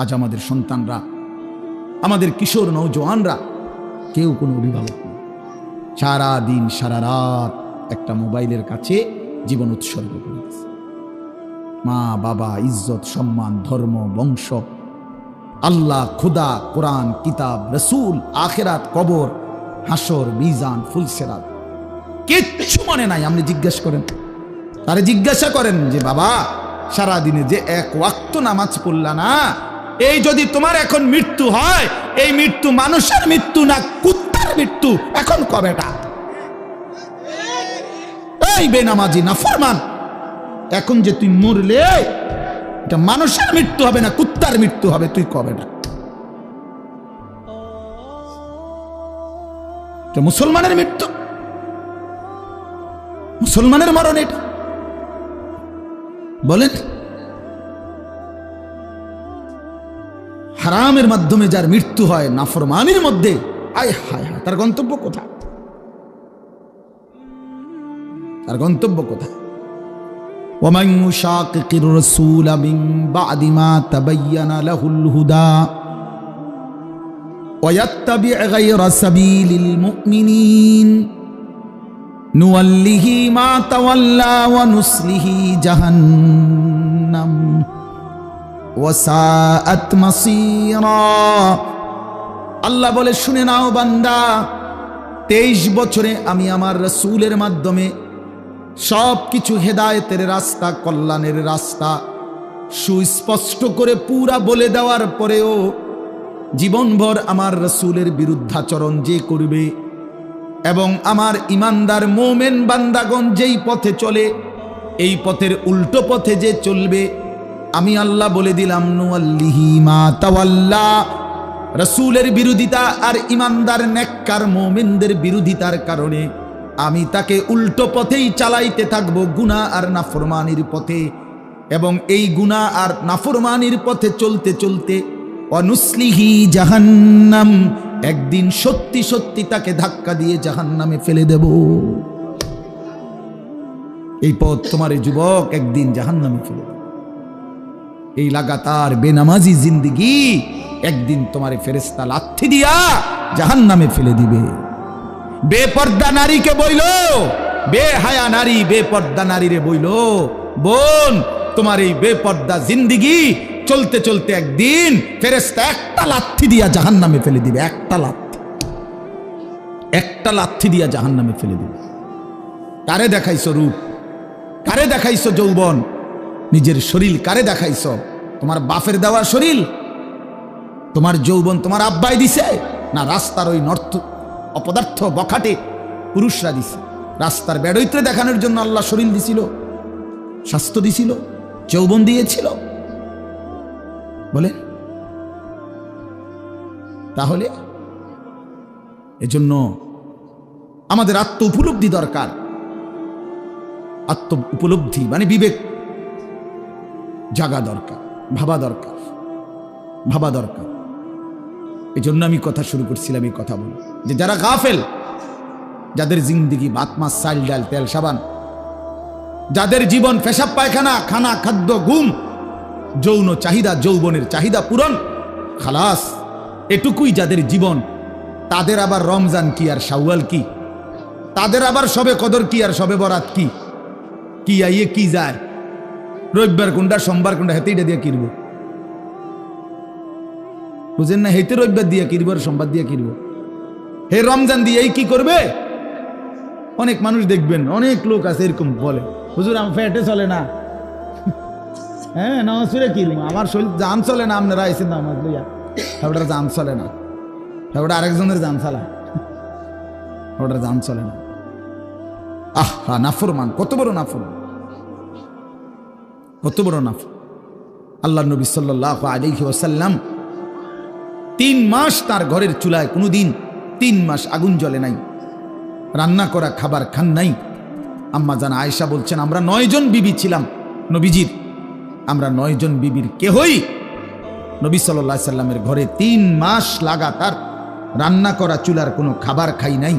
আজ আমাদের সন্তানরা, আমাদের কিশোর নওজোয়ানরা কেউ কোনো অভিভাবক নেই। সারা দিন সারা রাত একটা মোবাইলের কাছে জীবন উৎসর্গ করে দিয়েছে। মা বাবা, ইজ্জত, সম্মান, ধর্ম, বংশ, আল্লাহ, খুদা, কোরআন, কিতাব, রসুল, আখেরাত, কবর, হাসর, মিজান, ফুলসেরাত কিচ্ছু মনে নাই। আপনি জিজ্ঞেস করেন, তারে জিজ্ঞাসা করেন যে বাবা সারাদিনে যে এক ওয়াক্ত নামাজ পড়লা না, এই যদি তোমার এখন মৃত্যু হয়, এই মৃত্যু মানুষের মৃত্যু না কুত্তার মৃত্যু, এখন কবেটা? এই বেনামাজি নাফরমান, এখন যে তুই মরলে এটা মানুষের মৃত্যু হবে না কুত্তার মৃত্যু হবে, তুই কবেটা? এটা মুসলমানের মৃত্যু, মুসলমানের মরণ এটা। বলেন, হারামের মাধ্যমে যার মৃত্যু হয়, নাফরমানির মধ্যে, আয় হায় হায়, তার গন্তব্য কোথায়? তার গন্তব্য কোথায়? ومن يشاقق الرسول من بعد ما تبين له الهدى ويتبع غير سبيل المؤمنين نوله ما تولى ونصله جهنم وساءت مصيرا। আল্লাহ বলে, শুনে নাও বান্দা, 23 বছরে আমি আমার রাসূলের মাধ্যমে সব কিছু হেদায়েতের রাস্তা, কল্যাণের রাস্তা সুস্পষ্ট করে পুরা বলে দেওয়ার পরেও জীবনভর আমার রাসূলের বিরুদ্ধাচরণ যে করবে এবং আমার ইমানদার মোমেন বান্দাগণ যেই পথে চলে, এই পথের উল্টো পথে যে চলবে, আমি আল্লাহ বলে দিলাম নুয়াল্লিহি মা তাওয়াল্লা। রাসূলের বিরোধিতা আর ইমানদার নেককার মোমেনদের বিরোধিতার কারণে আমি তাকে উল্টো পথেই চালাইতে থাকবো, গুনাহ আর নাফরমানির পথে। এবং এই গুনাহ আর নাফরমানির পথে চলতে চলতে অনুসলিহি জাহান্নাম, একদিন সত্যি সত্যি তাকে ধাক্কা দিয়ে জাহান্নামে ফেলে দেব। এই পথ তোমার যুবক একদিন জাহান্নামে ফেলে দেব। এই লাগাতার বেনামাজি জিন্দেগি একদিন তোমার ফেরেশতা লাথি দিয়া জাহান্নামে ফেলে দিবে। বেপর্দা নারীকে বইল, বেহায়া নারী বেপর্দা নারীরে বইল, বোন তোমার এই বেপর্দা জিন্দেগি চলতে চলতে একদিন ফেরেশতা একটা লাথি দিয়া জাহান্নামে ফেলে দিবে। একটা লাথি দিয়া জাহান্নামে ফেলে দিবে। কারে দেখাইছো রূপ? কারে দেখাইছো যৌবন? নিজের শরীর কারে দেখাইছো? তোমার বাপের দেওয়া শরীর? তোমার যৌবন তোমার আব্বাই দিছে, না রাস্তার ওই নর্থ অপদার্থ বখাটে পুরুষরা দিছে? রাস্তার বেড়ইত্রে দেখানোর জন্য আল্লাহ শরীর দিছিল, স্বাস্থ্য দিছিল, যৌবন দিয়েছিল? বলে তাহলে এজন্য আমাদের আত্ম উপলব্ধি দরকার। আত্ম উপলব্ধি মানে বিবেক জাগা দরকার, ভাবা দরকার। এই জন্য আমি কথা শুরু করছিলাম, এই কথা বলি যে যারা গাফেল, যাদের জিন্দেগি ভাত মাছ চাল ডাল তেল সাবান, যাদের জীবন পেশাব পায়খানা, খানা খাদ্য ঘুম, যৌন চাহিদা, যৌবনের চাহিদা পূরণ, খালাস, এটুকুই যাদের জীবন, তাদের আবার রমজান কি আর শাওয়াল কি? তাদের আবার শবে কদর কি আর শবে বরাত কি? কি আইয়ে কি যায়? রবিবার কোনটা, সোমবার কোনটা, হেতে এটা দিয়ে কিনবো, বুঝেন না? হেতে রবিবার দিয়ে কিনবো আর সোমবার দিয়ে কিনবো, হে রমজান দিয়ে এই কি করবে? অনেক মানুষ দেখবেন, অনেক লোক আছে এরকম বলে, হুজুর আমার ফ্যাটে চলে না, হ্যাঁ নামাজ পড়ে কিনবো, আমার শরীর জান চলে না, আপনারা আইসেন নামাজ লইয়া, ওটার জান চলে না, ওটা আরেকজনের জান চালায়, ওটার জান চলে না। আহা নাফরমান, কত বড় নাফরমান, কত বড় নাফর। আল্লাহ নবী সাল্লাল্লাহু আলাইহি ওয়াসাল্লাম 3 মাস তার ঘরের চুলায় কোনোদিন 3 মাস আগুন জ্বলে নাই, রান্না করা খাবার খান নাই। আম্মা জান আয়েশা বলছেন, আমরা 9 জন বিবি ছিলাম নবীজির, আমরা 9 জন বিবির কেহই নবী সাল্লাল্লাহু আলাইহি সাল্লামের ঘরে 3 মাস লাগাতার রান্না করা চুলার কোনো খাবার খাই নাই।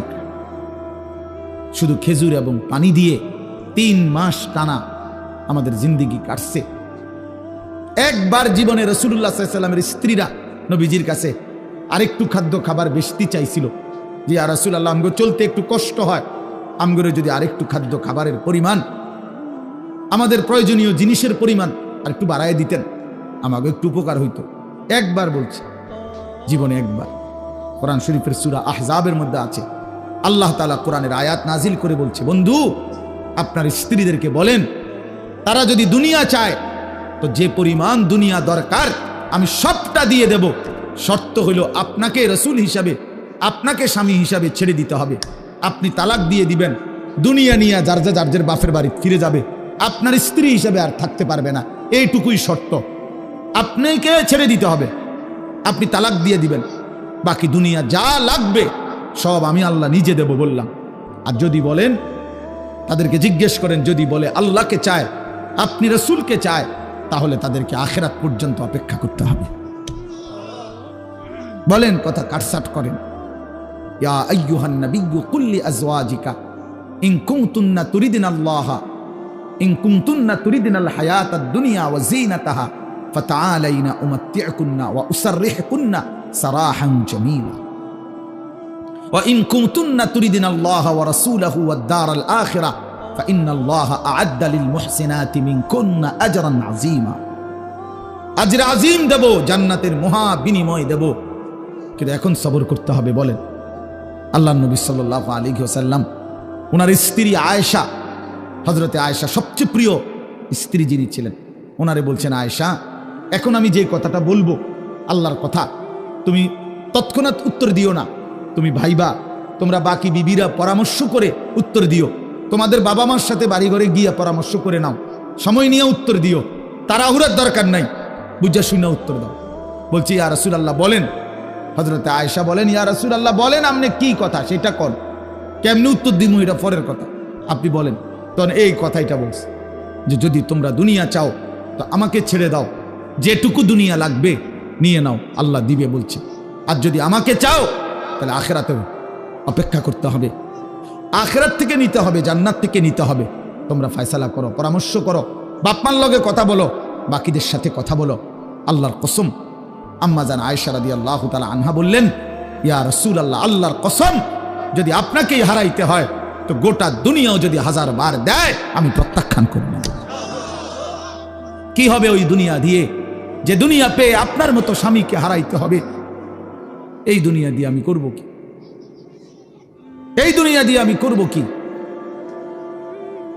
শুধু খেজুর এবং পানি দিয়ে 3 মাস টানা আমাদের জিন্দেগি কাটছে। একবার জীবনে রাসূলুল্লাহ সাল্লাল্লাহু আলাইহি ওয়াসাল্লামের স্ত্রীরা নবীজির কাছে আরেকটু খাদ্য খাবার বেশি চাইছিল, যে ইয়া রাসূলুল্লাহ আমগো চলতে একটু কষ্ট হয়, আমগরে যদি আরেকটু খাদ্য খাবারের পরিমাণ, আমাদের প্রয়োজনীয় জিনিসের পরিমাণ আর একটু বাড়ায় দিতেন, আমাকে একটু উপকার হইতো। একবার বলছে, জীবনে একবার। কোরআন শরীফের সূরা আহজাবের মধ্যে আছে, আল্লাহ তাআলা কোরআনের আয়াত নাজিল করে বলছে, বন্ধু আপনার স্ত্রীদেরকে বলেন তারা যদি দুনিয়া চায় তো যে পরিমাণ দুনিয়া দরকার আমি সবটা দিয়ে দেব, শর্ত হলো আপনাকে রাসূল হিসাবে, আপনাকে স্বামী হিসাবে ছেড়ে দিতে হবে। আপনি তালাক দিয়ে দিবেন, দুনিয়া নিয়ে যার যার বাপের বাড়ি ফিরে যাবে, আপনার স্ত্রী হিসাবে আর থাকতে পারবে না, এইটুকুই শর্ত। আপনাকে ছেড়ে দিতে হবে, আপনি তালাক দিয়ে দিবেন, বাকি দুনিয়া যা লাগবে সব আমি আল্লাহ নিজে দেব বললাম। আর যদি বলেন, তাদেরকে জিজ্ঞেস করেন, যদি বলে আল্লাহকে চায়, আপনি রাসূলকে চায়, তাহলে তাদেরকে আখিরাত পর্যন্ত অপেক্ষা করতে হবে। বলেন, কথা কাটছাট করেন। ইয়া আইয়ুহান নাবিয়্যু কুল লিআজওয়াজিকা ইন কুনতুন্না তুরিদিনাল্লাহা ইন কুনতুন্না তুরিদিনাল হায়াতাদ দুনিয়া ওয়া যিনাতাহা ফাতাআলাইনা উমাত্তি'কুন্না ওয়া উসাররিহকুন্না সারাহান জামীলা ওয়া ইন কুনতুন্না তুরিদিনাল্লাহা ওয়া রাসূলাহু ওয়াদ দারাল আখিরা ফাইন্নাল্লাহা আ'আদ্দা লিল মুহসিনাতি মিনকুন্না আজরান আযীমা। আজর আযীম দেব, জান্নাতের মহা বিনিময় দেব। কিন্তু এখন সবর করতে হবে। বলেন, আল্লাহর নবী সাল্লাল্লাহু আলাইহি ওয়াসাল্লাম ওনার স্ত্রী আয়েশা, হযরতে আয়েশা সবচেয়ে প্রিয় স্ত্রী যিনি ছিলেন, ওনারে বলছেন, আয়েশা এখন আমি যে কথাটা বলবো আল্লাহর কথা, তুমি তৎক্ষণাৎ উত্তর দিও না, তুমি ভাইবা, তোমরা বাকি বিবিরা পরামর্শ করে উত্তর দিও, তোমাদের বাবা মার সাথে বাড়ি ঘরে গিয়ে পরামর্শ করে নাও, সময় নিয়ে উত্তর দিও, তাড়াহুড়ার দরকার নাই, বুঝা শুনে উত্তর দাও। বলছি, ইয়া রাসূলুল্লাহ বলেন। হযরতে আয়েশা বলেন, ইয়া রাসূলুল্লাহ বলেন, আপনি কি কথা সেটা কোন, কেমনি উত্তর দিমু এটা পরের কথা, আপনি বলেন। তখন এই কথাইটা বলছে যে যদি তোমরা দুনিয়া চাও তো আমাকে ছেড়ে দাও, যেটুকু দুনিয়া লাগবে নিয়ে নাও, আল্লাহ দিবে বলছে। আর যদি আমাকে চাও তাহলে আখিরাতে অপেক্ষা করতে হবে, আখিরাত থেকে নিতে হবে, জান্নাত থেকে নিতে হবে। তোমরা ফয়সালা করো, পরামর্শ করো, বাপমার লগে কথা বলো, বাকিদের সাথে কথা বলো। আল্লাহর কসম, আম্মা জান আয়েশা রাদিয়াল্লাহু তাআলা আনহা বললেন, ইয়া রাসূলুল্লাহ, আল্লাহর কসম যদি আপনাকেই হারাইতে হয় তো গোটা দুনিয়াও যদি 1000 বার দেয় আমি প্রত্যাখ্যান করব না। কি হবে ওই দুনিয়া দিয়ে, যে দুনিয়া পেয়ে আপনার মতো স্বামীকে হারাইতে হবে? এই দুনিয়া দিয়ে আমি করব কি? এই দুনিয়া দিয়ে আমি করব কি?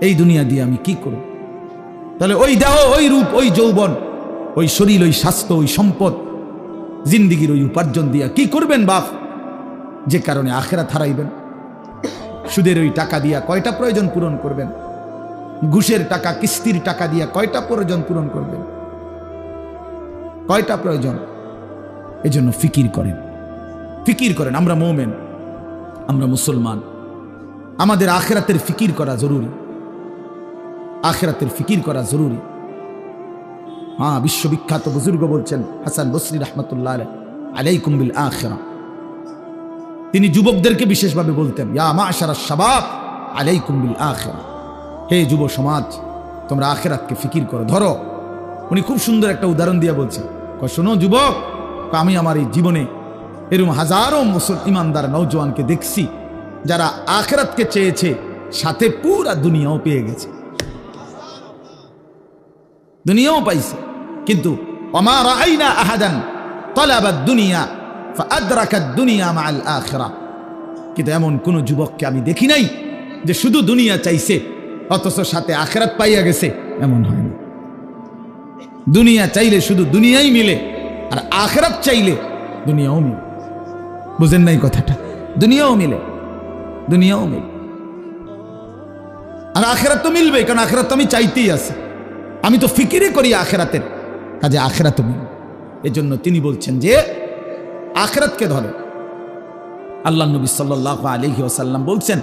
এই দুনিয়া দিয়ে আমি কি করব? তাহলে ওই দেহ, ওই রূপ, ওই যৌবন, ওই শরীর, ওই স্বাস্থ্য, ওই সম্পদ, জিন্দিগির ওই উপার্জন দিয়া কি করবেন বাপ? যে কারণে আখিরাত হারাইবেন। সুদের ওই টাকা দিয়া কয়টা প্রয়োজন পূরণ করবেন? ঘুষের টাকা, কিস্তির টাকা দিয়া কয়টা প্রয়োজন পূরণ করবেন? কয়টা প্রয়োজন? এজন্য ফিকির করেন, ফিকির করেন। আমরা মুমিন, আমরা মুসলমান, আমাদের আখিরাতের ফিকির করা জরুরি, আখিরাতের ফিকির করা জরুরি। হ্যাঁ, বিশ্ববিখ্যাত বুজুর্গ বলছেন হাসান বসরি রাহমাতুল্লাহ আলাইকুম বিল আখিরা। তিনি যুবকদেরকে বিশেষভাবে বলতেন, ইয়া মাশারাশ শাবাব আলাইকুম বিল আখিরা, হে যুব সমাজ তোমরা আখিরাতকে ফিকির করো, ধরো। উনি খুব সুন্দর একটা উদাহরণ দিয়ে বলছেন, শোনো যুবক, আমি আমার এই জীবনে এরকম হাজারো ইমানদার নওজোয়ানকে দেখছি যারা আখিরাতকে চেয়েছে, সাথে পুরা দুনিয়াও পেয়ে গেছে, দুনিয়াও পাইছে। কিন্তু ওমা রাআইনা আহাদান তালাবা দুনিয়া ফাআদরাকা দুনিয়া মাআল আখিরা, কিন্তু এমন কোন যুবককে আমি দেখি নাই যে শুধু দুনিয়া চাইছে অথচ সাথে আখিরাত পাইয়া গেছে, এমন হয় না। দুনিয়া চাইলে শুধু দুনিয়াই মিলে, আর আখিরাত চাইলে দুনিয়াও মিলে। বুঝেন নাই কথাটা? দুনিয়াও মিলে, দুনিয়াও মিলে, আর আখিরাত তো মিলবে, কারণ আখিরাত তো আমি চাইতেই আছে, আমি তো ফিকিরই করি আখিরাতের, কাজে আখিরাতও মিলবে। এজন্য তিনি বলছেন যে আখিরাতকে ধরে। আল্লাহ নবী সাল্লাল্লাহু আলাইহি ওয়াসাল্লাম বলছেন,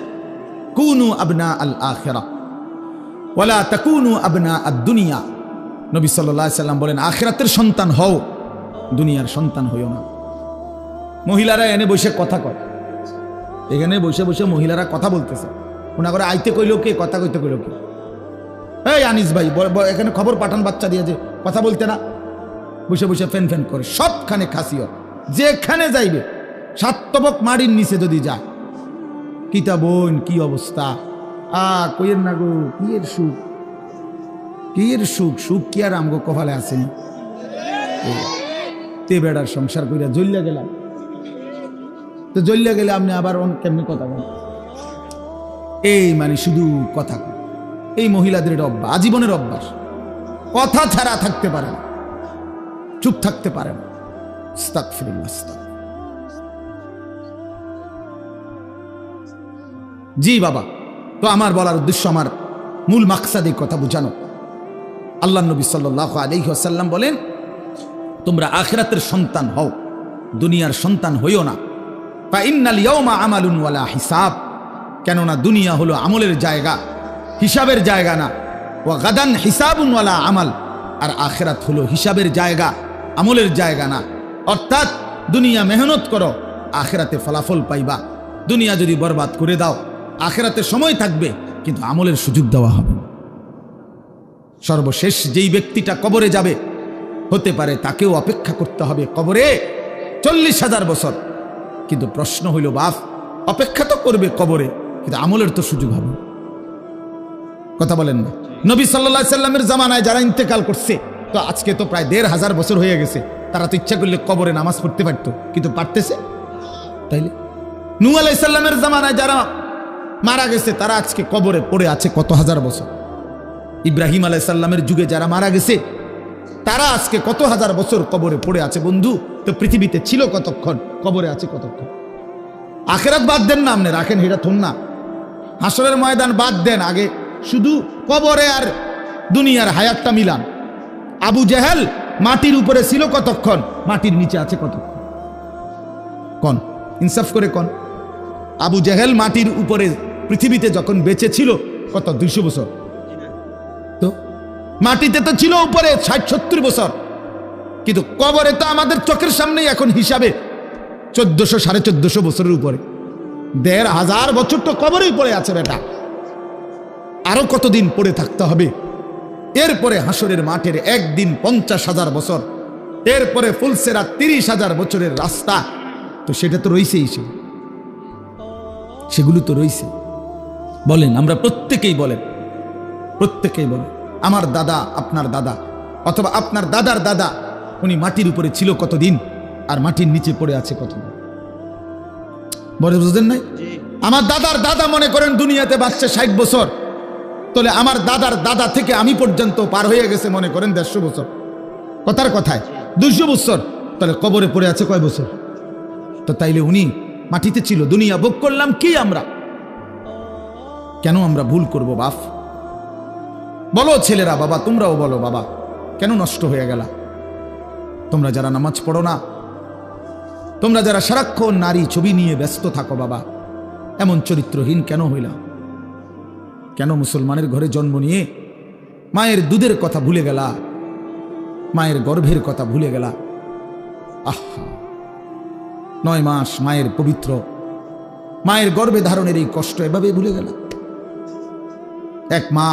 কুনু আবনা আল আখিরা ওয়ালা তাকুনু আবনা আদ দুনিয়া। নবী সাল্লাল্লাহু আলাইহি ওয়াসাল্লাম বলেন, আখিরাতের সন্তান হও, দুনিয়ার সন্তান হইও না। মহিলারা এনে বসে কথা কয়, এখানে বসে বসে মহিলারা কথা বলতেছে, ওনা করে আইতে কইলো কে, কথা কইতে কইলো কে? এই আনিস ভাই, এখানে খবর পাঠান বাচ্চা দিয়ে যে কথা বলতে না, বসে বসে ফ্যান ফ্যান করে, সবখানে খাসিয়ত, যেখানে যাইবে সাতবক মাড়ির নিচে যদি যায়, কিতা বোন কি অবস্থা, কইের না গো, কি এর সুখ, কি এর সুখ, সুখ কি আর আমগো কপালে আসেনি? তে বেড়ার সংসার কইরা জ্বলিয়া গেলাম, তো জ্বলিয়া গেলে আপনি আবার কেমনি কথা বলেন? এই মানে শুধু কথা, এই মহিলাদের এটা অভ্যাস, আজীবনের অভ্যাস, কথা ছাড়া থাকতে পারে না, চুপ থাকতে পারে না। আস্তাগফিরুল্লাহ। জি বাবা, তো আমার বলার উদ্দেশ্য, আমার মূল মাকসাদ এই কথা বুঝানো। আল্লাহ নবী সাল্লাল্লাহু আলাইহি ওয়াসাল্লাম বলেন, তোমরা আখিরাতের সন্তান হও, দুনিয়ার সন্তান হইও না। ফা ইন্নাল ইয়াওমা আমালুন ওয়ালা হিসাব, কেননা দুনিয়া হলো আমলের জায়গা, হিসাবের জায়গা না। ওয়া গাদান হিসাবুন ওয়ালা আমাল, আর আখিরাত হলো হিসাবের জায়গা, আমলের জায়গা না। অর্থাৎ দুনিয়া মেহনত করো, আখিরাতে ফলাফল পাইবা। দুনিয়া যদি বরবাদ করে দাও, আখিরাতে সময় থাকবে কিন্তু আমলের সুযোগ দেওয়া হবে। সর্বশেষ যেই ব্যক্তিটা কবরে যাবে, হতে পারে তাকেও অপেক্ষা করতে হবে কবরে 40,000 বছর। কিন্তু প্রশ্ন হইল, বাপ অপেক্ষা তো করবে কবরে, কিন্তু আমলের তো সুযোগ হবে। কথা বলেন না? নবী সাল্লাল্লাহু আলাইহি সাল্লামের জামানায় যারা ইন্তেকাল করছে, তো আজকে তো প্রায় 1,500 বছর হয়ে গেছে, তারা তো ইচ্ছা করলে কবরে নামাজ পড়তে পারতো, কিন্তু পারতেছে? তাইলে নূহ আলাইহিস সালামের জামানায় যারা মারা গেছে, তারা আজকে কবরে পড়ে আছে কত হাজার বছর। ইব্রাহিম আলাইহিস সালামের যুগে যারা মারা গেছে, তারা আজকে কত হাজার বছর কবরে পড়ে আছে। বন্ধু, তো পৃথিবীতে ছিল কতক্ষণ, কবরে আছে কতক্ষণ? আখিরাত বাদ দেন না, আপনি রাখেন এটা থুন না, হাসরের ময়দান বাদ দেন, আগে শুধু কবরে আর দুনিয়ার হায়াতটা মিলান। আবু জেহেল মাটির উপরে ছিল কতক্ষণ, মাটির নিচে আছে কতক্ষণ? কোন ইনসাফ করে কোন? আবু জেহেল মাটির উপরে পৃথিবীতে যখন বেঁচে ছিল কত, 200 বছর? তো মাটিতে তো ছিল উপরে 60-70 বছর, কিন্তু কবরে তো আমাদের চোখের সামনেই এখন হিসাবে 1400-1450 বছরের উপরে। 1,500 বছর তো কবরেই পড়ে আছে বেটা, আরো কতদিন পড়ে থাকতে হবে? এরপরে হাসরের মাঠের একদিন 50,000 বছর, এরপরে ফুলসেরা 30,000 বছরের রাস্তা, তো সেটা তো রইছেই, সেগুলো তো রইছে। বলেন, আমরা প্রত্যেকেই বলেন, প্রত্যেকেই বলেন, আমার দাদা, আপনার দাদা, অথবা আপনার দাদার দাদা, উনি মাটির উপরে ছিল কতদিন, আর মাটির নিচে পড়ে আছে কতদিন? বলে বুঝলেন নাই? আমার দাদার দাদা মনে করেন দুনিয়াতে বাঁচছে 60 বছর, তাহলে আমার দাদার দাদা থেকে আমি পর্যন্ত পার হয়ে গেছে মনে করেন 150 বছর। কথার কথায় 200 বছর, তাহলে কবরে পড়ে আছে কয় বছর? তো তাইলে উনি মাটিতে ছিল, দুনিয়া ভোগ করলাম কি আমরা? কেন আমরা ভুল করব বাপ? বলো ছেলেরা, বাবা তোমরাও বলো, বাবা কেন নষ্ট হয়ে গেল? তোমরা যারা নামাজ পড়ো না, তোমরা যারা সারাক্ষণ নারী ছবি নিয়ে ব্যস্ত থাকো, বাবা এমন চরিত্রহীন কেন হইলা? কেন মুসলমানের ঘরে জন্ম নিয়ে মায়ের দুধের কথা ভুলে গেলা, মায়ের গর্ভের কথা ভুলে গেলা? আহা, 9 মাস মায়ের পবিত্র, মায়ের গর্ভে ধারণের এই কষ্ট এভাবে ভুলে গেল। এক মা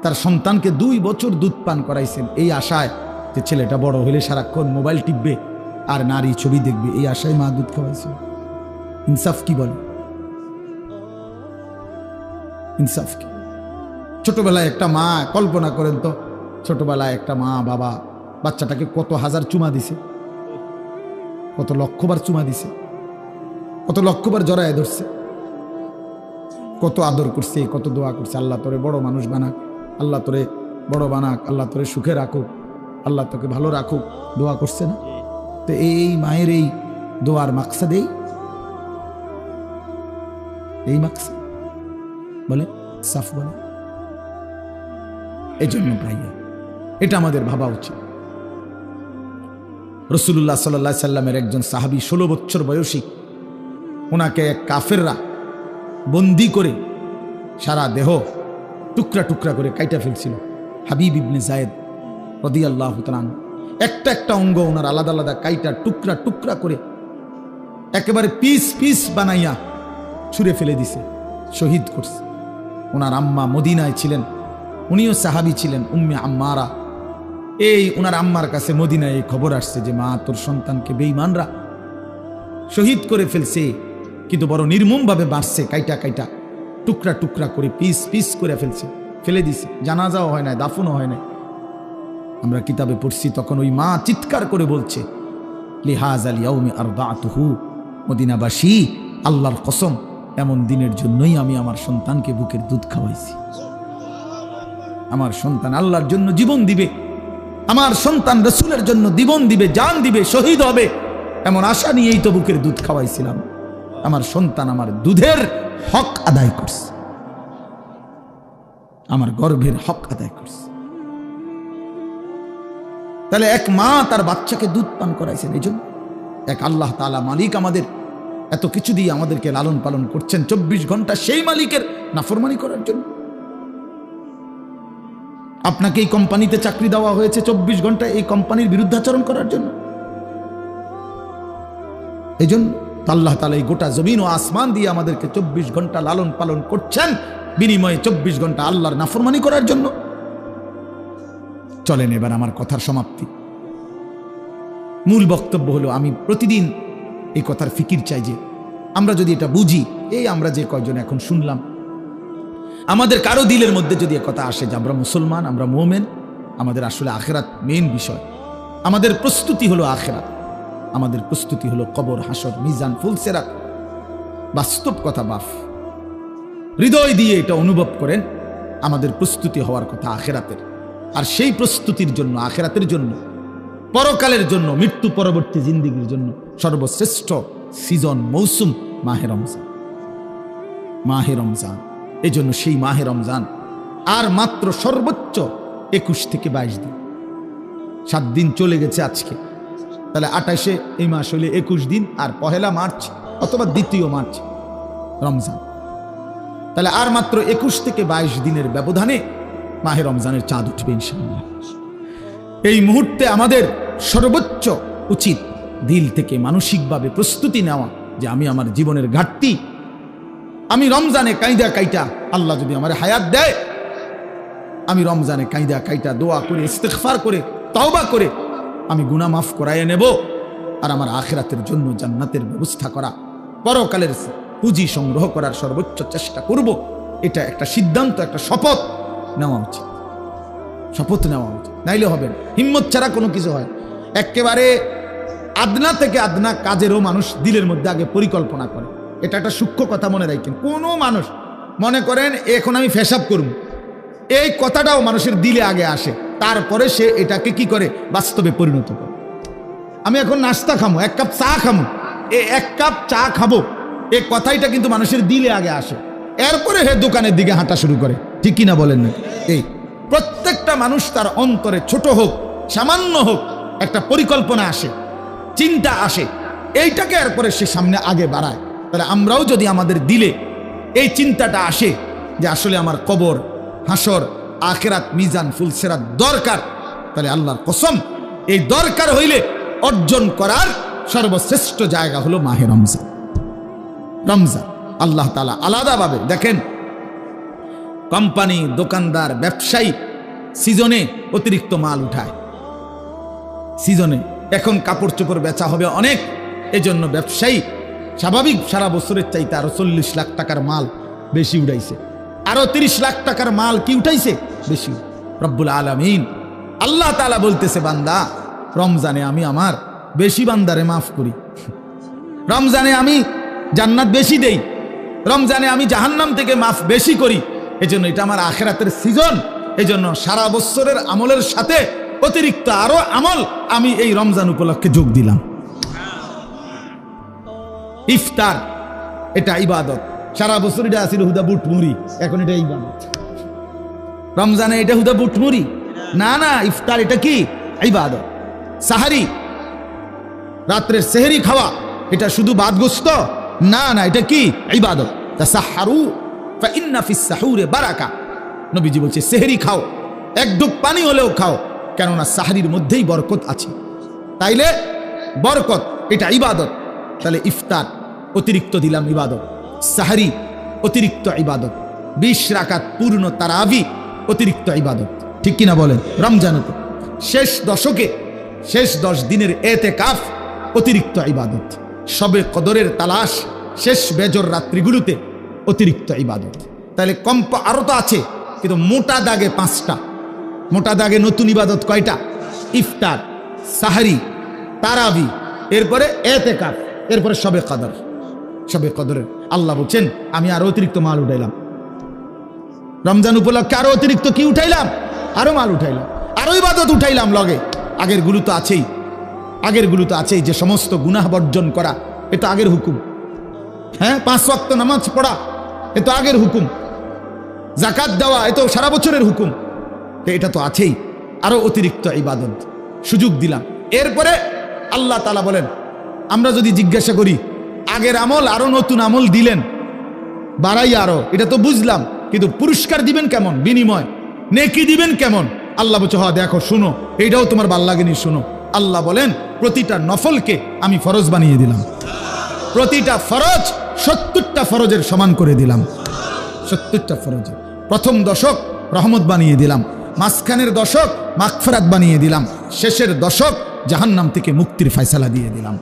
তার সন্তানকে 2 বছর দুধ পান করাইছেন এই আশায় যে ছেলেটা বড় হলে সারাক্ষণ মোবাইল টিপবে আর নারী ছবি দেখবে, এই আশায় মা দুধ খাওয়াইছে। ইনসাফ কি বলে? ইনসাফ কি? ছোটবেলায় একটা মা, কল্পনা করেন তো, ছোটবেলায় একটা মা বাবা বাচ্চাটাকে কত হাজার চুমা দিছে, কত লক্ষবার চুমা দিছে, কত লক্ষবার জড়ায় ধরছে, কত আদর করছে, কত দোয়া করছে, আল্লাহ তোরে বড় মানুষ বানাক, আল্লাহ তোরে বড় বানাক, আল্লাহ তোরে সুখে রাখুক, আল্লাহ তোকে ভালো রাখুক, দোয়া করছে না? তো এই মায়ের এই দোয়ার মাকসাদেই, এই মাকসাদ বলে সাফ বলে। এই জন্য ভাইয়া, এটা আমাদের ভাবা উচিত। রাসূলুল্লাহ সাল্লাল্লাহু আলাইহি সাল্লামের একজন সাহাবী 16 বছর বয়সী, ওনাকে এক কাফেররা বন্দি করে সারা দেহ টুকরা টুকরা করে কাইটা ফেলছিল। হাবিব ইবনে যায়েদ রাদিয়াল্লাহু তাআলা একটা একটা অঙ্গ ওনার আলাদা আলাদা কাইটা টুকরা টুকরা করে একেবারে পিস পিস বানাইয়া ছুঁড়ে ফেলে দিছে, শহীদ করছে। ওনার আম্মা মদিনায় ছিলেন, উনিও সাহাবী ছিলেন, উম্মে আম্মারা এই ওনার আম্মার কাছে মদিনায় এই খবর আসছে যে মা, তোর সন্তানকে বেঈমানরা শহীদ করে ফেলছে, কিন্তু বড় নির্মমভাবে মারছে, কাইটা কাইটা টুকরা টুকরা করে পিস পিস করে ফেলছে, ফেলে দিছে, জানাজাও হয় নাই, দাফনও হয় নাই। আমরা কিতাবে পড়ছি তখন ওই মা চিৎকার করে বলছে, লিহাযাল ইয়াউমি আরদাতুহু, মদিনাবাসী আল্লাহর কসম, এমন দিনের জন্যই আমি আমার সন্তানকে বুকের দুধ খাওয়াইছি। আমার সন্তান আল্লাহর জন্য জীবন দিবে, আমার সন্তান রাসূলের জন্য জীবন দিবে, জান দিবে, শহীদ হবে, এমন আশা নিয়েই তো বুকের দুধ খাওয়াইছিলাম। আমার সন্তান আমার দুধের হক আদায় করছে, আমার গর্ভের হক আদায় করছে। তাহলে এক মা তার বাচ্চাকে দুধ পান করাইছেন, এই জন্য এক আল্লাহ তাআলা মালিক আমাদের এত কিছু দিয়ে আমাদেরকে লালন পালন করছেন 24 ঘন্টা সেই মালিকের নাফরমানি করার জন্য। আপনাকে এই কোম্পানিতে চাকরি দেওয়া হয়েছে 24 ঘন্টা এই কোম্পানির বিরুদ্ধাচরণ করার জন্য। এই জন্য আল্লাহ তাআলা এই গোটা জমিন ও আসমান দিয়ে আমাদেরকে 24 ঘন্টা লালন পালন করছেন, বিনিময়ে 24 ঘন্টা আল্লাহর নাফরমানি করার জন্য। চলেন এবার আমার কথার সমাপ্তি। মূল বক্তব্য হলো, আমি প্রতিদিন এই কথার ফিকির চাই যে আমরা যদি এটা বুঝি, এই আমরা যে কয়জন এখন শুনলাম, আমাদের কারো দিলের মধ্যে যদি কথা আসে যে আমরা মুসলমান, আমরা মুমিন, আমাদের আসলে আখিরাত মেইন বিষয়, আমাদের প্রস্তুতি হলো আখিরাত, আমাদের প্রস্তুতি হলো কবর, হাসর, মিজান, ফুলসিরাত। বাস্তব কথা বাফ, হৃদয় দিয়ে এটা অনুভব করেন, আমাদের প্রস্তুতি হওয়ার কথা আখিরাতের। আর সেই প্রস্তুতির জন্য, আখিরাতের জন্য, পরকালের জন্য, মৃত্যু পরবর্তী জিন্দেগির জন্য সর্বশ্রেষ্ঠ সিজন, মৌসুম মাহে রমজান। মাহে রমজান, এই জন্য সেই মাহে রমজান আর মাত্র সর্বোচ্চ 21 থেকে 22 দিন, 7 দিন চলে গেছে আজকে। তাহলে 28-এ এই মাস হলে 21 দিন, আর 1 মার্চ অথবা 2 মার্চ রমজান। তাহলে আর মাত্র 21 থেকে 22 দিনের ব্যবধানে মাহে রমজানের চাঁদ উঠবে ইনশাআল্লাহ। এই মুহূর্তে আমাদের সর্বোচ্চ উচিত দিল থেকে মানসিকভাবে প্রস্তুতি নেওয়া যে আমি আমার জীবনের ঘাটতি, আমি রমজানে কাইদা কাইটা, আল্লাহ যদি আমার হায়াত দেয়, আমি রমজানে কাইদা কাইটা দোয়া করে, ইস্তেগফার করে, তওবা করে আমি গুনাহ মাফ করাইয়ে নেব। আর আমার আখিরাতের জন্য জান্নাতের ব্যবস্থা করা, পরকালের পুঁজি সংগ্রহ করার সর্বোচ্চ চেষ্টা করব। এটা একটা সিদ্ধান্ত, একটা শপথ নেওয়া উচিত, শপথ নেওয়া উচিত, নাইলে হবে না। হিম্মত ছাড়া কোনো কিছু হয়। একেবারে আদনা থেকে আদনা কাজেরও মানুষ দিলের মধ্যে আগে পরিকল্পনা করে। এটা একটা সূক্ষ্ম কথা মনে রাখেন। কোনো মানুষ মনে করেন এখন আমি পেশাব করব, এই কথাটাও মানুষের দিলে আগে আসে, তারপরে সে এটাকে কি করে বাস্তবে পরিণত করে। আমি এখন নাস্তা খামো, 1 কাপ চা খামো, এই 1 কাপ চা খাবো, এই কথাইটা কিন্তু মানুষের দিলে আগে আসে, এরপরে হে দোকানের দিকে হাঁটা শুরু করে। ঠিক কিনা বলেন না? এই প্রত্যেকটা মানুষ তার অন্তরে ছোট হোক সামান্য হোক একটা পরিকল্পনা আসে, চিন্তা আসে, এইটাকে এরপরে সে সামনে আগে বাড়ায়। তাহলে আমরাও যদি আমাদের দিলে এই চিন্তাটা আসে যে আসলে আমার কবর, হাসর, আখিরাত, মিজান, ফুলসিরাত দরকার, তাহলে আল্লাহর কসম এই দরকার হইলে অর্জন করার সর্বশ্রেষ্ঠ জায়গা হলো মাহে রমজান। রমজান আল্লাহ তাআলা আলাদাভাবে দেখেন, কোম্পানি, দোকানদার, ব্যবসায়ী সিজনে অতিরিক্ত মাল উঠায়। সিজনে এখন কাপড় চোপড় বেচা হবে অনেক, এজন্য ব্যবসায়ী স্বাভাবিক সারা বছরের চাইতে আরো 40 লাখ টাকার মাল বেশি উঠাইছে, আরো 30 লাখ টাকার মাল কি উঠাইছে বেশি। রব্বুল আলামিন আল্লাহ তাআলা বলতেছে, বান্দা রমজানে আমি আমার বেশি বান্দারে মাফ করি, রমজানে আমি জান্নাত বেশি দেই, রমজানে আমি জাহান্নাম থেকে মাফ বেশি করি। এজন্য এটা আমার আখিরাতের সিজন, এজন্য সারা বছরের আমলের সাথে অতিরিক্ত আরো আমল আমি এই রমজান উপলক্ষে যোগ দিলাম। ইফতার এটা ইবাদত, সারা বছর এটা আসিল হুদা বুট মুড়ি, এখন এটা ইবাদত। রমজানে এটা হুদা বুট মুড়ি না, না, ইফতার এটা কি ইবাদত। সাহারি, রাত্রের সেহরি খাওয়া, এটা শুধু ভাত গোস্ত না, না, এটা কি ইবাদত। তাসাহহারু ফাইন্না ফিস সাহুরে বারাকা, নবীজি বলছে সেহরি খাও, 1 ঢোক পানি হলেও খাও, কেননা সাহরির মধ্যেই বরকত আছে। তাইলে বরকত এটা ইবাদত। তাহলে ইফতার অতিরিক্ত দিলাম ইবাদত, সাহরি অতিরিক্ত ইবাদত, 20 রাকাত পূর্ণ তারাবি অতিরিক্ত ইবাদত। ঠিক কিনা বলেন? রমজানতে শেষ দশকে শেষ 10 দিনের এতেকাফ অতিরিক্ত ইবাদত, শবে কদরের তালাশ শেষ বেজর রাত্রিগুলোতে অতিরিক্ত ইবাদত। তাহলে আরো তো আছে, কিন্তু মোটা দাগে 5টা। মোটা দাগে নতুন ইবাদত কয়টা? ইফতার, সাহারি, তারাবি, এরপরে এতেকাফ, এরপরে শবে কদর। শবে কদরের আল্লাহ বলছেন আমি আরো অতিরিক্ত মাল উঠাইলাম। রমজান উপলক্ষে আরো অতিরিক্ত কি উঠাইলাম? আরো মাল উঠাইলাম, আরো ইবাদত উঠাইলাম লগে। আগের গুলো তো আছেই, আগের গুলো তো আছেই। যে সমস্ত গুনাহ বর্জন করা, এ তো আগের হুকুম। হ্যাঁ, 5 ওয়াক্ত নামাজ পড়া, এ তো আগের হুকুম। যাকাত দেওয়া, এ তো সারা বছরের হুকুম। তো এটা তো আছেই, আরো অতিরিক্ত ইবাদত সুযোগ দিলাম। এরপরে আল্লাহ তাআলা বলেন, আমরা যদি জিজ্ঞাসা করি আগের আমল আরো নতুন আমল দিলেন বাড়াই আরো, এটা তো বুঝলাম, কিন্তু পুরস্কার দিবেন কেমন? বিনিময় নেকি দিবেন কেমন? আল্লাহ বলছে হ্যাঁ দেখো, শুনো, এইটাও তোমার ভাল লাগেনি, শুনো। আল্লাহ বলেন প্রতিটা নফলকে আমি ফরজ বানিয়ে দিলাম। প্রতিটা ফরজ 70টা ফরজের সমান করে দিলাম। 70টা ফরজের প্রথম দশক রহমত বানিয়ে দিলাম, মাঝখানের দশক মাগফিরাত বানিয়ে দিলাম, শেষের দশক জাহান্নাম থেকে মুক্তির ফয়সালা দিয়ে দিলাম।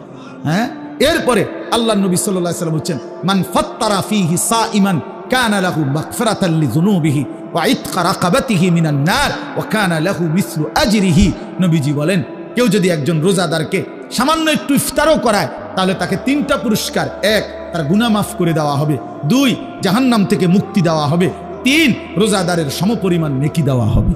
হ্যাঁ, এরপরে আল্লাহ নবী সাল্লাল্লাহু আলাইহি ওয়াসাল্লাম বলেন, মান ফাত্তারা ফীহি সাইমান কানা লাহু মাগফিরাতান লিযুনুবিহি ওয়া ইতকা রাকাবাতিহি মিনান নার ওয়া কানা লাহু মিসলু আজরিহি। নবীজি বলেন, কেউ যদি একজন রোজাদারকে সামান্য একটু ইফতারও করায়, তাহলে তাকে 3টা পুরস্কার: 1, তার গুনাহ মাফ করে দেওয়া হবে; 2, জাহান্নাম থেকে মুক্তি দেওয়া হবে; 3, রোজাদারের সমপরিমাণ নেকি দেওয়া হবে।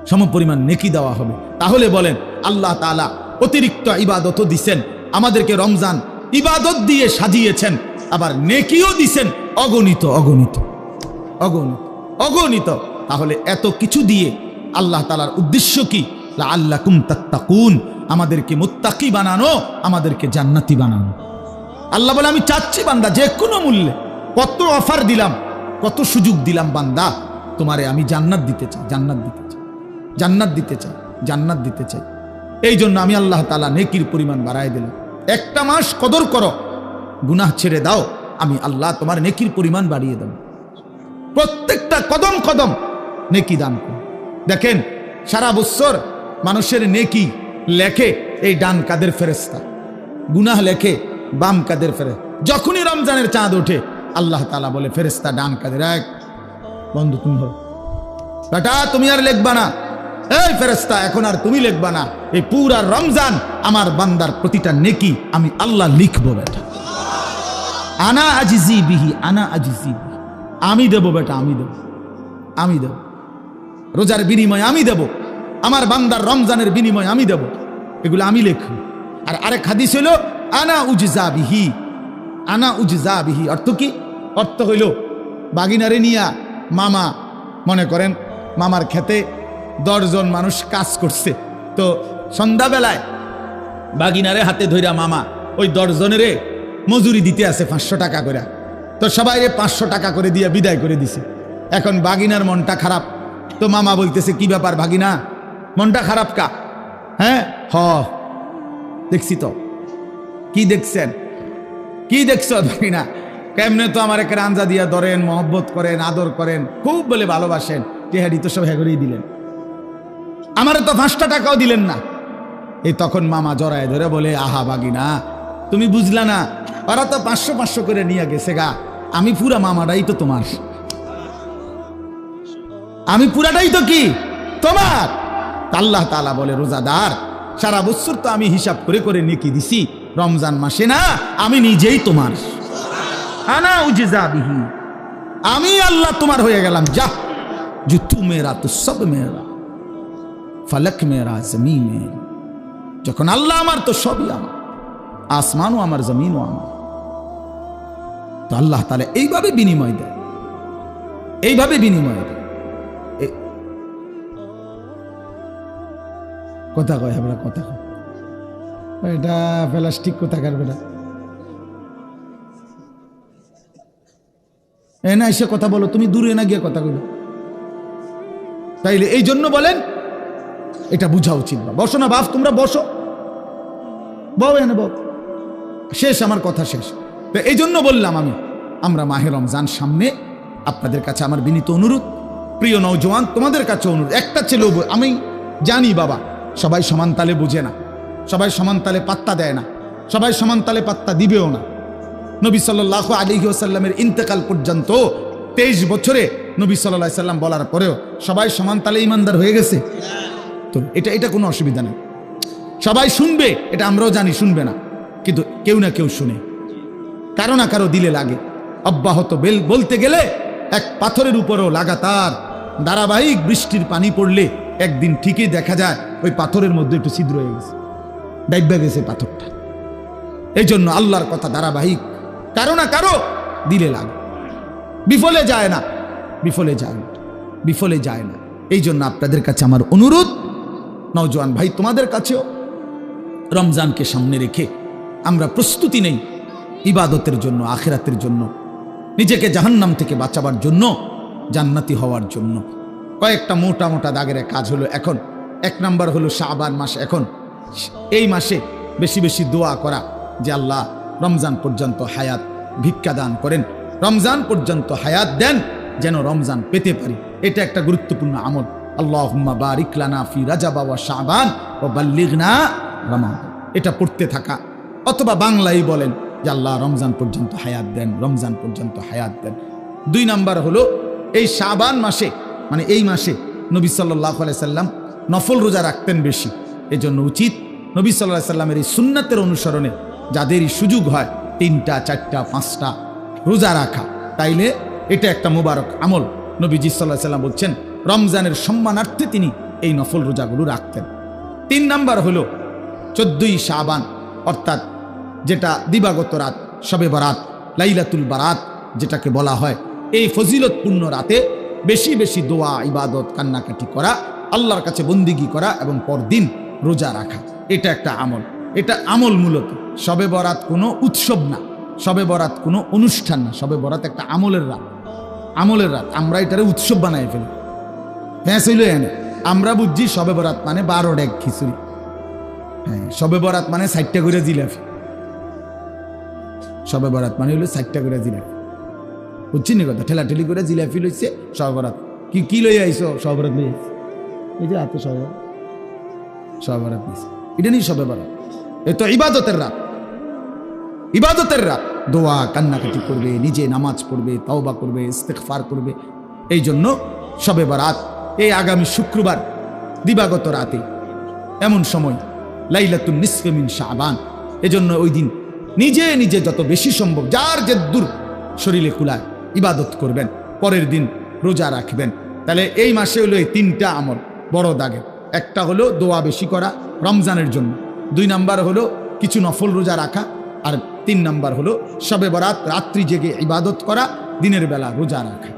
সমপরিমাণ নেকি দেওয়া হবে। তাহলে বলেন, আল্লাহ তাআলা অতিরিক্ত ইবাদত দিছেন আমাদেরকে, রমজান ইবাদত দিয়ে সাজিয়েছেন, আবার নেকিও দিছেন অগণিত অগণিত অগণিত অগণিত। তাহলে এত কিছু দিয়ে আল্লাহ তাআলার উদ্দেশ্য কি? লাআল্লাকুম তাত্তাকুন, আমাদেরকে মুত্তাকি বানানো, আমাদেরকে জান্নাতি বানানো। আল্লাহ বলে, আমি চাচ্ছি বান্দা যে কোনো মূল্যে, কত অফার দিলাম, কত সুযোগ দিলাম, বান্দা তোমারে আমি জান্নাত দিতে চাই, জান্নাত দিতে চাই, জান্নাত দিতে চাই, জান্নাত দিতে চাই। এই জন্য আমি আল্লাহ তাআলা নেকির পরিমাণ বাড়ায় দিলাম। 1টা মাস কদর করো, গুনাহ ছেড়ে দাও, আমি আল্লাহ তোমার নেকির পরিমাণ বাড়িয়ে দেব। প্রত্যেকটা কদম কদম নেকি দান করো। দেখেন, সারা বছর মানুষের নেকি লেখে এই ডান কাদের ফেরেশতা, গুনাহ লেখে বাম কাদের ফেরেশতা। যখনই রমজানের চাঁদ ওঠে, আল্লাহ তাআলা বলে ফেরেশতা ডান কাদের, এক বন্ধু তুমি হো বেটা, তুমি আর লিখবা না, এই ফেরেশতা এখন আর তুমি লিখবা না, এই পুরা রমজান আমার বান্দার প্রতিটা নেকি আমি আল্লাহ লিখবো বেটা। আনা আজিজি বিহি, আনা আজিজি বিহি, আমি দেব বেটা, আমি দেব, আমি দেব। রোজার বিনিময় আমি দেব, আমার বান্দার রমজানের বিনিময় আমি দেব, এগুলো আমি লেখব। আর আরেক হাদিস হইল আনা উজজা বিহি, আনা উজজা বিহি। অর্থ কি? অর্থ হইল বাগিনারে নিয়া মামা, মনে করেন মামার খেতে 10 জন মানুষ কাজ করছে, তো সন্ধ্যাবেলায় বাগিনারে হাতে ধইরা মামা ওই 10 জনেরে মজুরি দিতে আছে 500 টাকা করে। তো সবাই 500 টাকা করে দিয়ে বিদায় করে দিছে। এখন বাগিনার মনটা খারাপ, তো মামা বলতেছে, কি ব্যাপার ভাগিনা, মনটা খারাপ কা? হ্যাঁ, দেখছি তো। কি দেখছেন? কি দেখছ ভাগিনা? কেমনে তো আমার একটা রাঞ্জা দিয়া ধরেন, মহব্বত করেন, আদর করেন, খুব বলে ভালোবাসেন, টেহারি তো সব হেগরেই দিলেন, আমারে তো 5টা টাকাও দিলেন না। এই তখন মামা জড়ায় ধরে বলে, আহা বাগিনা, তুমি বুঝলা না, ওরা তো 500 করে নিয়ে গেছে গা, আমি পুরা মামাটাই তো তোমার, আমি পুরাটাই তো কি তোমার। আল্লাহ তাআলা বলে, রোজাদার সারা বছর তো আমি হিসাব করে করে নেকি দিছি, রমজান মাসে না আমি নিজেই তোমার। আনা উজজা বিহি, আমি আল্লাহ তোমার হয়ে গেলাম। যা जो तू मेरा तो सब मेरा, फलक मेरा जमीन मेरा। যখন আল্লাহ আমার, তো সবই আমার, আসমানও আমার, জমিনও আমার। তো আল্লাহ তাআলা এইভাবে বিনিময় দেয়, এইভাবে বিনিময় দেয়। কথা কয় আমরা, কথা কয়, এটা প্লাস্টিক কোথাকার বেটা, না এসে কথা বলো, তুমি দূরে না গিয়ে কথা বলো। তাইলে এই জন্য বলেন, এটা বুঝা উচিত। বসো না বাপ, তোমরা বসো, বউ এনে বউ, শেষ আমার কথা শেষ। তো এই জন্য বললাম আমরা মাহে রমজান সামনে, আপনাদের কাছে আমার বিনীত অনুরোধ, প্রিয় নওজওয়ান, তোমাদের কাছে অনুরোধ, একটা ছেলেও আমি জানি বাবা সবাই সমান তালে বুঝে না, সবাই সমান তালে পাত্তা দেয় না, সবাই সমান তালে পাত্তা দিবেও না। নবী সাল্লাল্লাহু আলাইহি ওয়াসাল্লামের ইন্তেকাল পর্যন্ত 23 বছরে নবী সাল্লাল্লাহু আলাইহি সাল্লাম বলার পরেও সবাই সমান তালে ইমানদার হয়ে গেছে? তো এটা কোনো অসুবিধা নেই, সবাই শুনবে, এটা আমরাও জানি শুনবে না, কিন্তু কেউ না কেউ শুনে, কারো না কারো দিলে লাগে। অব্যাহত বলতে গেলে এক পাথরের উপরও লাগাতার ধারাবাহিক বৃষ্টির পানি পড়লে একদিন ঠিকই দেখা যায় ওই পাথরের মধ্যে একটু ছিদ্র হয়ে গেছে, ডাইবা গেছে পাথরটা। এই জন্য আল্লাহর কথা ধারাবাহিক, কারো না কারো দিলে লাগে, বিফলে যায় না, বিফলে যায় না, বিফলে যায় না। এই জন্য আপনাদের কাছে আমার অনুরোধ, নওজোয়ান ভাই তোমাদের কাছেও, রমজানকে সামনে রেখে আমরা প্রস্তুতি নেই ইবাদতের জন্য, আখিরাতের জন্য, নিজেকে জাহান্নাম থেকে বাঁচাবার জন্য, জান্নাতি হওয়ার জন্য। কয়েকটা মোটা মোটা দাগের কাজ হলো। এখন 1 নাম্বার হলো শাবান মাস। এখন এই মাসে বেশি বেশি দোয়া করা যে আল্লাহ রমজান পর্যন্ত হায়াত ভিক্ষা দান করেন, রমজান পর্যন্ত হায়াত দেন যেন রমজান পেতে পারি। এটা একটা গুরুত্বপূর্ণ আমল। আল্লাহুম্মা বারিক লানা ফি রাজাব ওয়া শাবান ওয়া বাল্লিগনা রমাদান, এটা পড়তে থাকা। অথবা বাংলাই বলেন যে আল্লাহ রমজান পর্যন্ত হায়াত দেন, রমজান পর্যন্ত হায়াত দেন। 2 নাম্বার হলো এই শাবান মাসে, মানে এই মাসে নবী সাল্লাল্লাহু আলাইহি সাল্লাম নফল রোজা রাখতেন বেশি। এজন্য উচিত নবী সাল্লাল্লাহু আলাইহি সাল্লামের এই সুন্নাতের অনুসরণে যাদেরই সুযোগ হয় 3টা 4টা 5টা রোজা রাখা, তাইলে এটা একটা মুবারক আমল। নবীজি সাল্লাল্লাহু আলাইহি সাল্লাম বলছেন রমজানের সম্মানার্থে তিনি এই নফল রোজাগুলো রাখতেন। 3 নাম্বার হলো 14ই শাবান, অর্থাৎ যেটা দিবাগত রাত, শবে বরাত, লাইলাতুল বারাত যেটাকে বলা হয়, এই ফজিলতপূর্ণ রাতে বেশি বেশি দোয়া, ইবাদত, কান্নাকাটি করা, আল্লাহর কাছে বন্দিগি করা এবং পরদিন রোজা রাখা, এটা একটা আমল। এটা আমল মূলত। শবে বরাত কোনো উৎসব না, শবে বরাত কোনো অনুষ্ঠান না, শবে বরাত একটা আমলের রাত, আমলের রাত। আমরা এটারে উৎসব বানাই ফেলি। হ্যাঁ ছিল এনে আমরা বুঝছি শবে বরাত মানে 12 ডেক খিচুড়ি। হ্যাঁ, শবে বরাত মানে 60টা করে জিলাপি। শবে বরাত মানে হলো 60টা করে জিলাপি, বুঝছি নি কথা? ঠেলাঠেলি করে জিলাপি লইছে শবে বরাত। কি লই আইছো? শবে বরাত লই আইছো, এই যে হাতে শবে বরাত নিয়েছে, এটা নেই শবে বরাত। এ তো ইবাদতের রাত, ইবাদতের রাত। দোয়া কান্নাকাটি করবে, নিজে নামাজ পড়বে, তাওবা করবে, ইস্তেগফার করবে। এই জন্য শবে বরাত এই আগামী শুক্রবার দিবাগত রাতে, এমন সময় লাইলাতুন নিসফে মিন শাবান। এজন্য ওই দিন নিজে নিজে যত বেশি সম্ভব যার যে দূর শরীরে কুলায় ইবাদত করবেন, পরের দিন রোজা রাখবেন। তাহলে এই মাসে হলো এই 3টা আমল বড় দাগে। একটা হলো দোয়া বেশি করা রমজানের জন্য, 2 নাম্বার হলো কিছু নফল রোজা রাখা, আর 3 নাম্বার হলো শবে বরাত রাত্রি জেগে ইবাদত করা, দিনের বেলা রোজা রাখা।